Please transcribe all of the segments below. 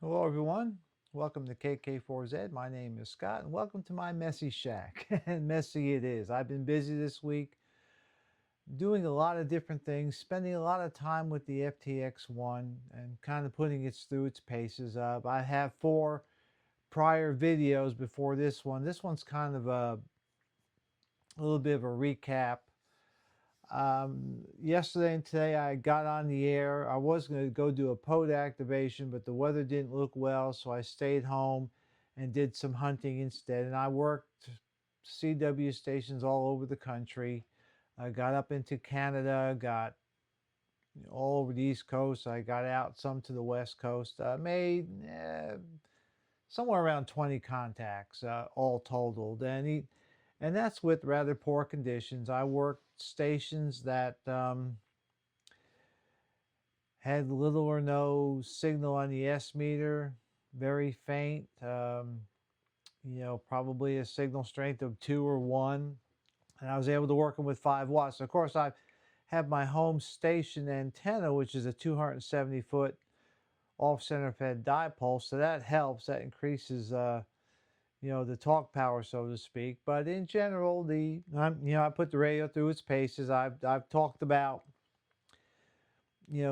Hello everyone, welcome to KK4Z. My name is Scott and welcome to my messy shack. And messy it is. I've been busy this week doing a lot of different things, spending a lot of time with the FTX1 and kind of putting it through its paces. I have 4 prior videos before this one. This one's kind of a little bit of a recap. Yesterday and today I got on the air. I was going to go do a pod activation, but the weather didn't look well, so I stayed home and did some hunting instead. And I worked CW stations all over the country. I got up into Canada, got all over the East Coast. I got out some to the West Coast. Made somewhere around 20 contacts, all totaled. And that's with rather poor conditions. I worked stations that had little or no signal on the S meter, very faint, probably a signal strength of 2 or 1. And I was able to work them with 5 watts. Of course, I have my home station antenna, which is a 270-foot off-center fed dipole, so that helps. That increases the talk power, so to speak. But in general, I put the radio through its paces. I've talked about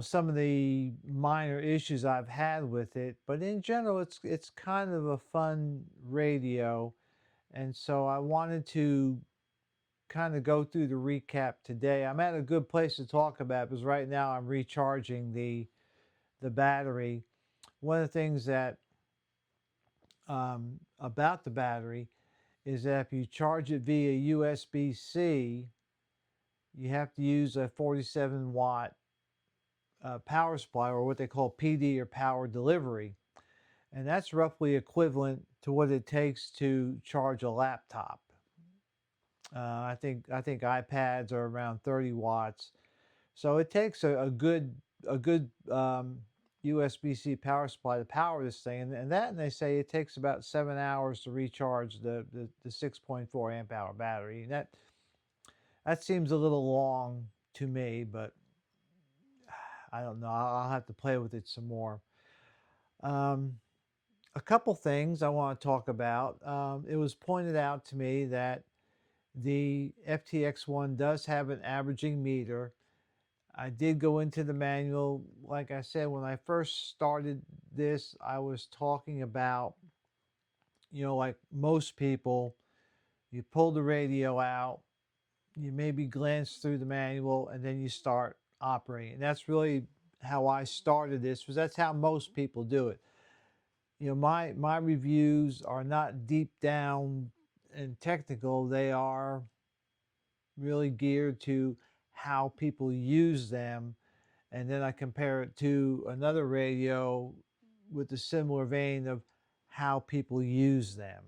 some of the minor issues I've had with it, but in general, it's kind of a fun radio, and so I wanted to kind of go through the recap today. I'm at a good place to talk about because right now I'm recharging the battery. One of the things that about the battery is that if you charge it via USB-C, you have to use a 47 watt power supply, or what they call PD, or power delivery. And that's roughly equivalent to what it takes to charge a laptop. I think iPads are around 30 watts. So it takes a good USB-C power supply to power this thing, and they say it takes about 7 hours to recharge the 6.4 amp hour battery. And that seems a little long to me, but I don't know. I'll have to play with it some more. A couple things I want to talk about. It was pointed out to me that the FTX1 does have an averaging meter. I did go into the manual. Like I said, when I first started this, I was talking about, like most people, you pull the radio out, you maybe glance through the manual, and then you start operating. And that's really how I started this, because that's how most people do it. My reviews are not deep down and technical. They are really geared to how people use them, and then I compare it to another radio with a similar vein of how people use them.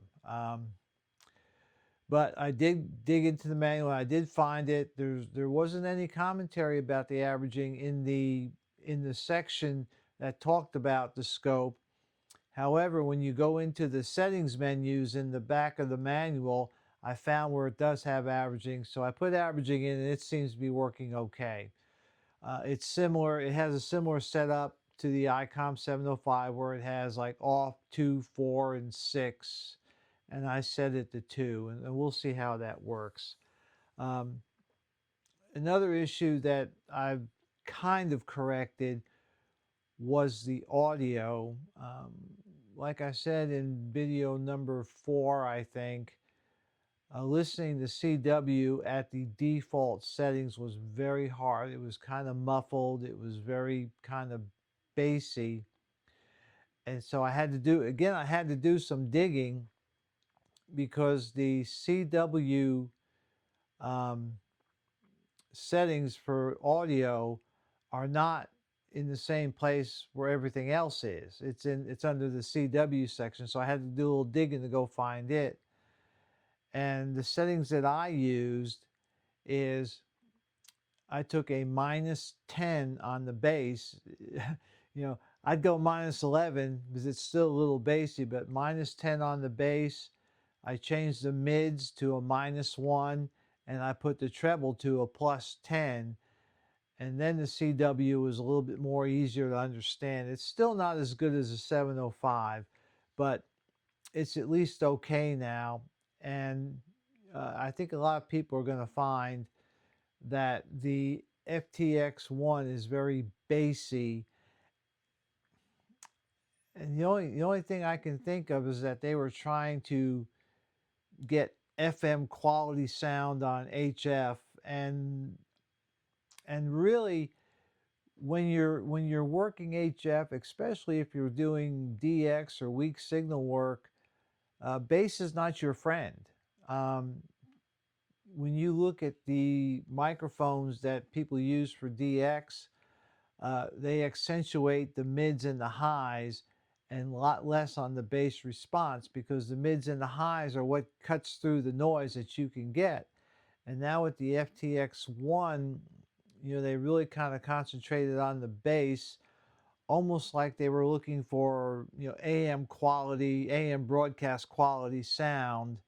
But I did dig into the manual. I did find it. There wasn't any commentary about the averaging in the section that talked about the scope. However, when you go into the settings menus in the back of the manual, I found where it does have averaging. So I put averaging in, and it seems to be working okay. It's similar. It has a similar setup to the ICOM 705, where it has like off, 2, 4, and 6. And I set it to 2, and we'll see how that works. Another issue that I've kind of corrected was the audio. Like I said in video number 4, I think, listening to CW at the default settings was very hard. It was kind of muffled. It was very kind of bassy. And so I had to do some digging, because the CW settings for audio are not in the same place where everything else is. It's under the CW section, so I had to do a little digging to go find it. And the settings that I used is I took a -10 on the bass. I'd go -11 because it's still a little bassy, but -10 on the bass. I changed the mids to a -1, and I put the treble to a +10. And then the CW is a little bit more easier to understand. It's still not as good as the 705, but it's at least okay now. And I think a lot of people are going to find that the FTX1 is very bassy. And the only thing I can think of is that they were trying to get FM quality sound on HF, and really when you're working HF, especially if you're doing DX or weak signal work, bass is not your friend. Um, when you look at the microphones that people use for DX, they accentuate the mids and the highs and a lot less on the bass response, because the mids and the highs are what cuts through the noise that you can get. And now with the FTX1, they really kind of concentrated on the bass, almost like they were looking for, AM quality, AM broadcast quality sound,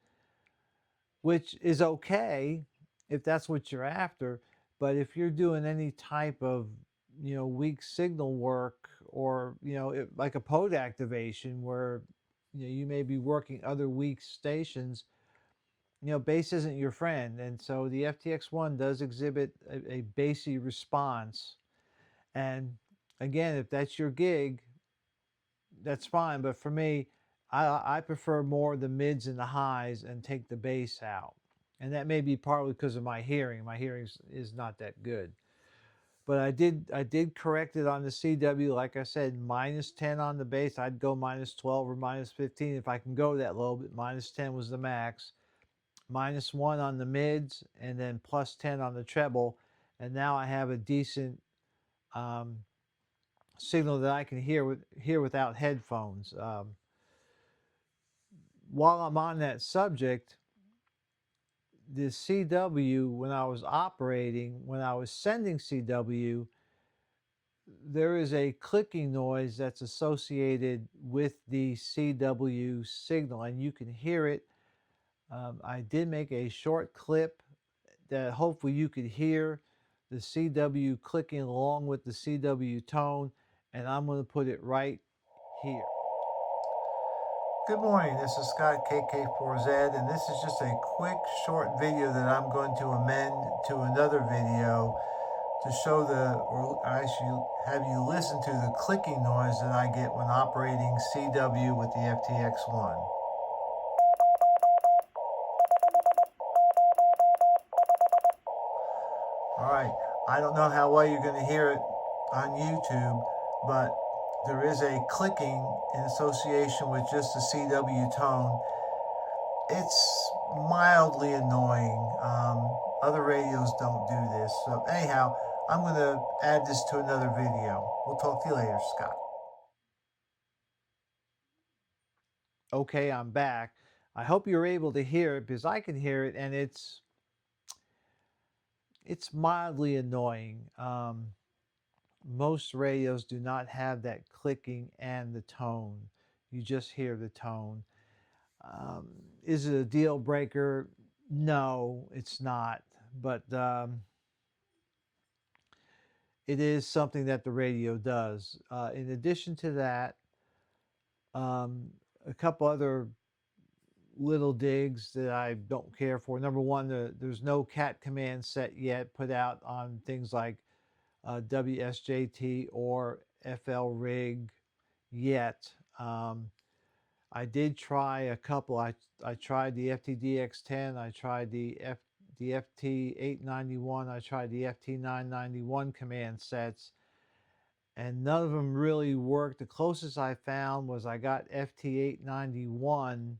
which is okay if that's what you're after. But if you're doing any type of, weak signal work, or, like a pod activation where, you may be working other weak stations, bass isn't your friend. And so the FTX1 does exhibit a bassy response. And again, if that's your gig, that's fine. But for me, I prefer more the mids and the highs and take the bass out. And that may be partly because of my hearing. My hearing is not that good. But I did correct it on the CW. Like I said, -10 on the bass. I'd go -12 or -15 if I can go that low, but -10 was the max. -1 on the mids, and then +10 on the treble. And now I have a decent um, signal that I can hear without headphones. While I'm on that subject, the CW, when I was operating, when I was sending CW, there is a clicking noise that's associated with the CW signal, and you can hear it. I did make a short clip that hopefully you could hear the CW clicking along with the CW tone, and I'm going to put it right here. Good morning, this is Scott KK4Z, and this is just a quick short video that I'm going to amend to another video to show or actually have you listen to the clicking noise that I get when operating CW with the FTX1. All right, I don't know how well you're going to hear it on YouTube, but there is a clicking in association with just the CW tone. It's mildly annoying. Other radios don't do this. So anyhow, I'm going to add this to another video. We'll talk to you later, Scott. Okay, I'm back. I hope you're able to hear it, because I can hear it, and it's mildly annoying. Most radios do not have that clicking and the tone. You just hear the tone. Is it a deal breaker? No, it's not. But it is something that the radio does. In addition to that, a couple other little digs that I don't care for. Number one, there's no cat command set yet put out on things like WSJT or FL Rig yet. I did try a couple. I tried the FTDX10. I tried the FT891. I tried the FT991 command sets, and none of them really worked. The closest I found was I got FT891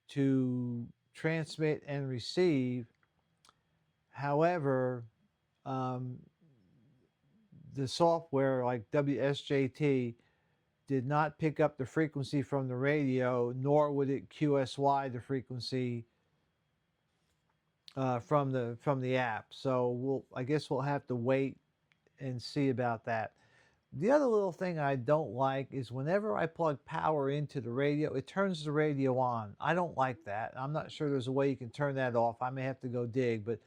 to transmit and receive. However, the software like WSJT did not pick up the frequency from the radio, nor would it QSY the frequency from the app. So I guess we'll have to wait and see about that. The other little thing I don't like is whenever I plug power into the radio, it turns the radio on. I don't like that. I'm not sure there's a way you can turn that off. I may have to go dig, but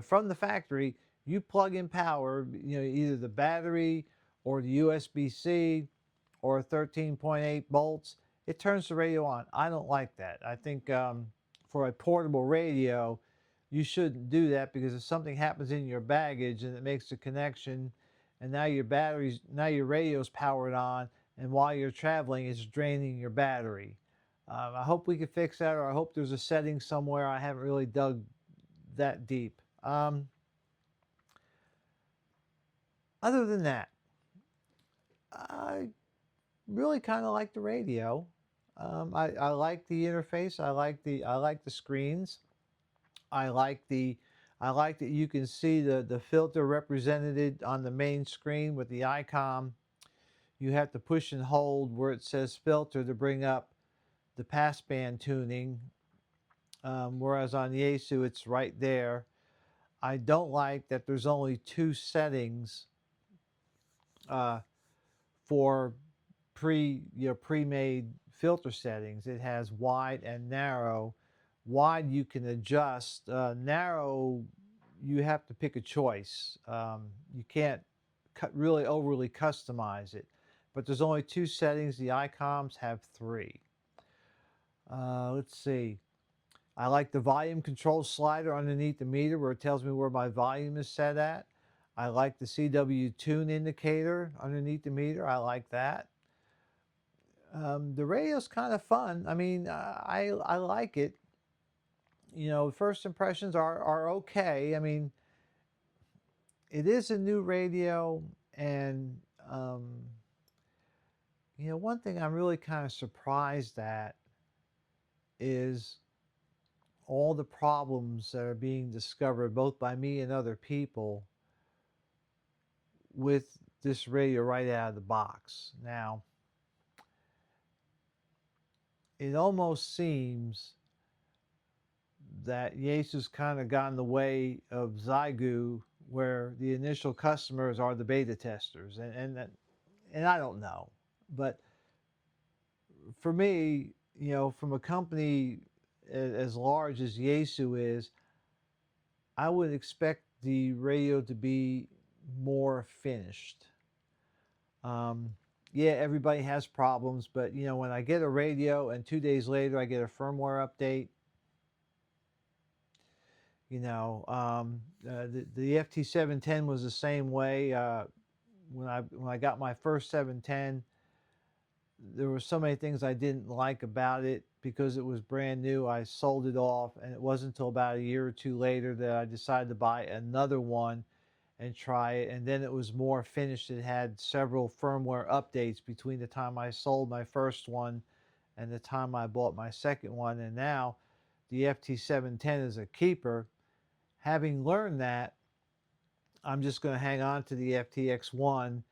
from the factory, You plug in power, either the battery or the USB-C or 13.8 volts, it turns the radio on. I don't like that. I think for a portable radio, you shouldn't do that, because if something happens in your baggage and it makes a connection, and now your radio's powered on, and while you're traveling, it's draining your battery. I hope we can fix that, or I hope there's a setting somewhere. I haven't really dug that deep. Other than that, I really kind of like the radio. I like the interface. I like the screens. I like that you can see the filter represented on the main screen with the icon. You have to push and hold where it says filter to bring up the passband tuning, whereas on the Yaesu it's right there. I don't like that there's only two settings uh, for pre-made filter settings. It has wide and narrow. Wide you can adjust. Narrow, you have to pick a choice. You can't really overly customize it. But there's only two settings. The ICOMs have three. Let's see. I like the volume control slider underneath the meter where it tells me where my volume is set at. I like the CW tune indicator underneath the meter. I like that. The radio's kind of fun. I mean, I like it. First impressions are okay. I mean, it is a new radio, and one thing I'm really kind of surprised at is all the problems that are being discovered, both by me and other people, with this radio right out of the box. Now, it almost seems that Yaesu's kind of gotten the way of Xiegu, where the initial customers are the beta testers, and I don't know, but for me, from a company as large as Yaesu is, I would expect the radio to be more finished. Yeah, everybody has problems, but when I get a radio and 2 days later I get a firmware update, the FT710 was the same way. When I got my first 710, there were so many things I didn't like about it because it was brand new. I sold it off, and it wasn't until about a year or two later that I decided to buy another one and try it. And then it was more finished. It had several firmware updates between the time I sold my first one and the time I bought my second one. And now the FT710 is a keeper. Having learned that, I'm just going to hang on to the FTX1,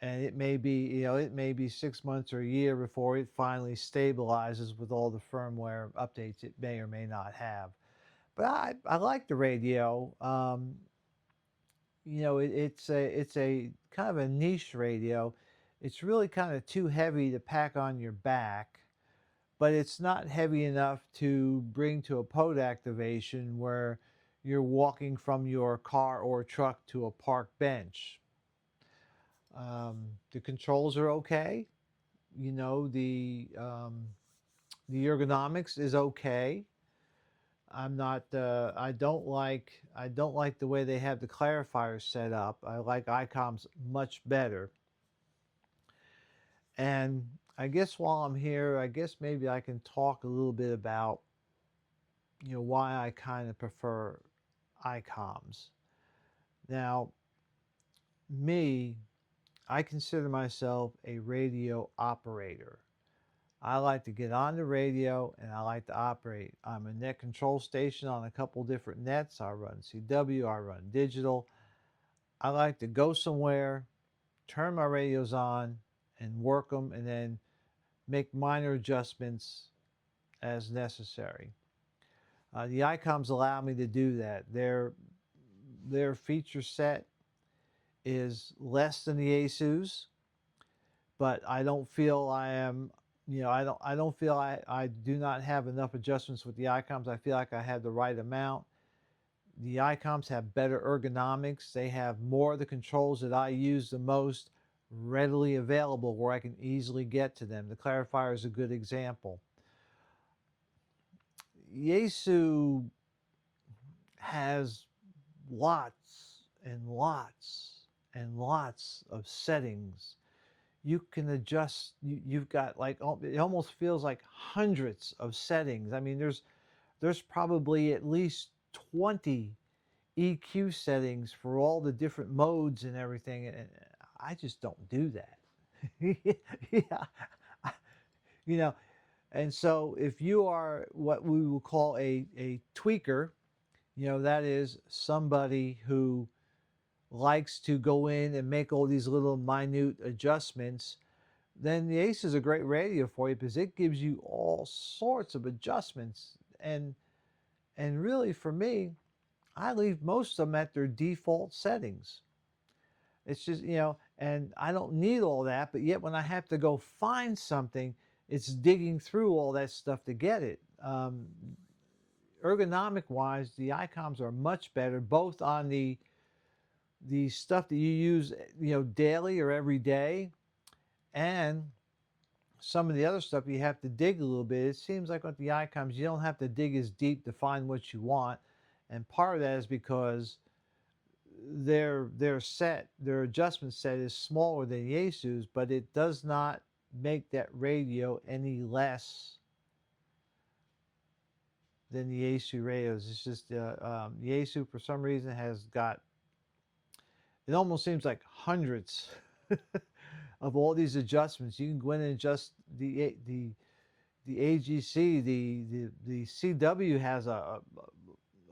and it may be 6 months or a year before it finally stabilizes with all the firmware updates it may or may not have. But I like the radio. It's a kind of a niche radio. It's really kind of too heavy to pack on your back, but it's not heavy enough to bring to a pod activation where you're walking from your car or truck to a park bench. The controls are okay. The ergonomics is okay. I'm not. I don't like the way they have the clarifiers set up. I like ICOMs much better. And I guess while I'm here, I guess maybe I can talk a little bit about why I kind of prefer ICOMs. Now, I consider myself a radio operator. I like to get on the radio and I like to operate. I'm a net control station on a couple different nets. I run CW, I run digital. I like to go somewhere, turn my radios on and work them, and then make minor adjustments as necessary. The ICOMs allow me to do that. Their feature set is less than the ASUS, but I don't feel I am, I don't feel I do not have enough adjustments with the ICOMs. I feel like I have the right amount. The ICOMs have better ergonomics. They have more of the controls that I use the most readily available where I can easily get to them. The clarifier is a good example. Yaesu has lots and lots and lots of settings. You can adjust, you've got like, it almost feels like hundreds of settings. I mean, there's probably at least 20 EQ settings for all the different modes and everything. And I just don't do that. Yeah. You know, and so if you are what we will call a tweaker, that is somebody who likes to go in and make all these little minute adjustments, then the Ace is a great radio for you because it gives you all sorts of adjustments. And really for me, I leave most of them at their default settings. It's just, and I don't need all that, but yet when I have to go find something, it's digging through all that stuff to get it. Ergonomic wise, the ICOMs are much better, both on the stuff that you use, daily or every day, and some of the other stuff you have to dig a little bit. It seems like with the ICOMs, you don't have to dig as deep to find what you want, and part of that is because their adjustment set is smaller than Yaesu's, but it does not make that radio any less than the Yaesu radios. It's just Yaesu for some reason has got, it almost seems like hundreds of all these adjustments. You can go in and adjust the AGC, the CW has a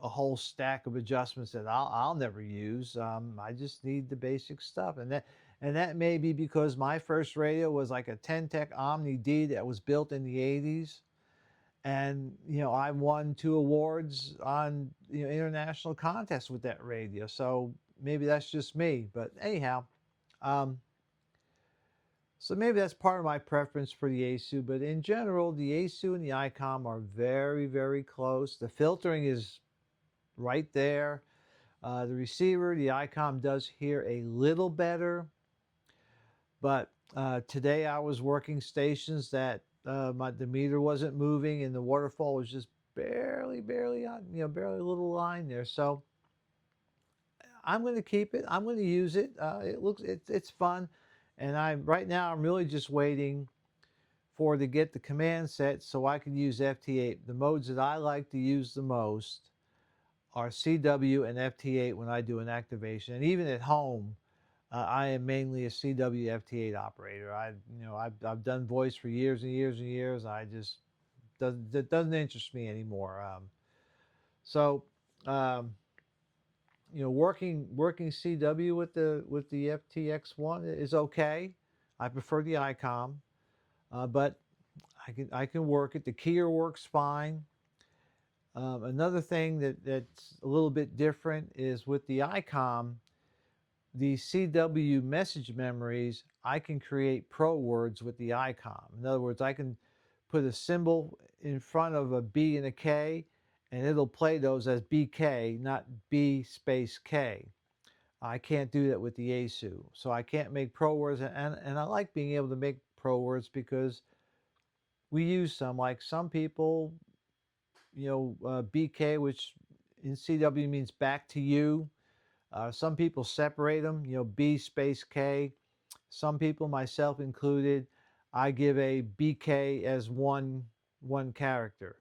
whole stack of adjustments that I'll never use. I just need the basic stuff, and that may be because my first radio was like a 10-tech Omni D that was built in the 80s, and I won 2 awards on international contests with that radio. So maybe that's just me, but anyhow. So maybe that's part of my preference for the Yaesu, but in general, the Yaesu and the ICOM are very, very close. The filtering is right there. The receiver, the ICOM does hear a little better, but today I was working stations that the meter wasn't moving and the waterfall was just barely on, barely a little line there. So I'm going to keep it. I'm going to use it. It's fun, and right now I'm really just waiting to get the command set so I can use FT8. The modes that I like to use the most are CW and FT8 when I do an activation, and even at home, I am mainly a CW FT8 operator. I've done voice for years and years and years. That doesn't interest me anymore. So. Um, working CW with the FTX1 is okay. I prefer the ICOM, but I can work it. The keyer works fine. Another thing that's a little bit different is with the ICOM, the CW message memories, I can create pro words with the ICOM. In other words, I can put a symbol in front of a B and a K, and it'll play those as BK, not B space K. I can't do that with the Yaesu. So I can't make pro words, and I like being able to make pro words because we use some, like some people, BK, which in CW means back to you. Some people separate them, B space K. Some people, myself included, I give a BK as one character.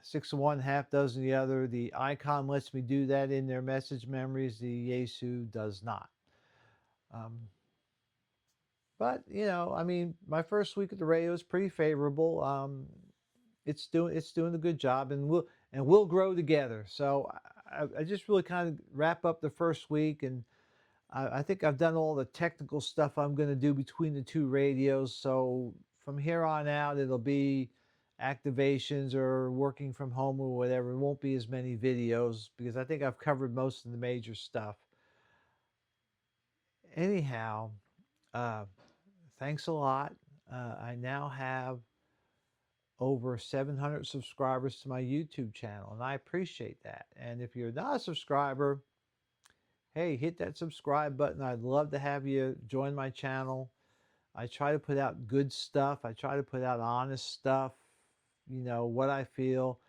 6 of one, half dozen the other. The ICOM lets me do that in their message memories. The Yaesu does not. But I mean, my first week at the radio is pretty favorable. It's doing a good job, and we'll grow together. So I just really kind of wrap up the first week, and I think I've done all the technical stuff I'm going to do between the 2 radios. So from here on out, it'll be activations or working from home or whatever. It won't be as many videos because I think I've covered most of the major stuff. Anyhow, uh, thanks a lot. I now have over 700 subscribers to my YouTube channel, and I appreciate that. And if you're not a subscriber, hey, hit that subscribe button. I'd love to have you join my channel. I try to put out good stuff. I try to put out honest stuff, what I feel.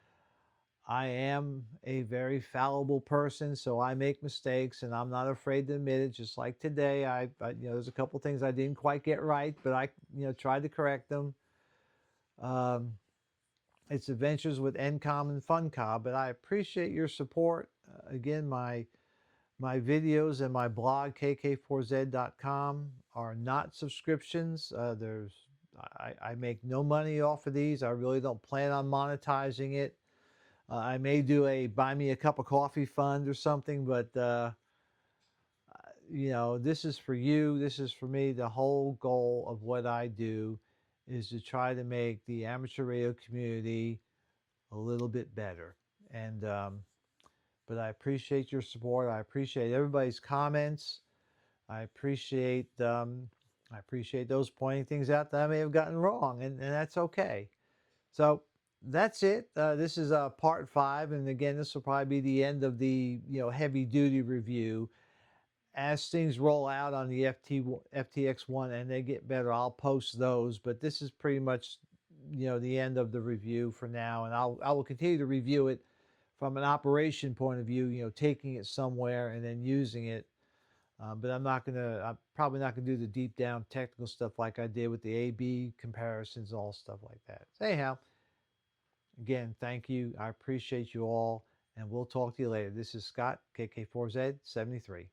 I am a very fallible person, so I make mistakes, and I'm not afraid to admit it. Just like today, there's a couple things I didn't quite get right, but I, tried to correct them. Um, it's adventures with NCOM and FunComm, but I appreciate your support. Again, my videos and my blog, kk4z.com, are not subscriptions. I make no money off of these. I really don't plan on monetizing it. I may do a buy me a cup of coffee fund or something, but this is for you. This is for me. The whole goal of what I do is to try to make the amateur radio community a little bit better. And but I appreciate your support. I appreciate everybody's comments. I appreciate those pointing things out that I may have gotten wrong, and that's okay. So that's it. This is part 5, and again, this will probably be the end of the heavy duty review. As things roll out on the FTX1 and they get better, I'll post those. But this is pretty much the end of the review for now, and I will continue to review it from an operation point of view. Taking it somewhere and then using it. But I'm probably not gonna do the deep down technical stuff like I did with the A/B comparisons, all stuff like that. So anyhow, again, thank you. I appreciate you all, and we'll talk to you later. This is Scott, KK4Z73.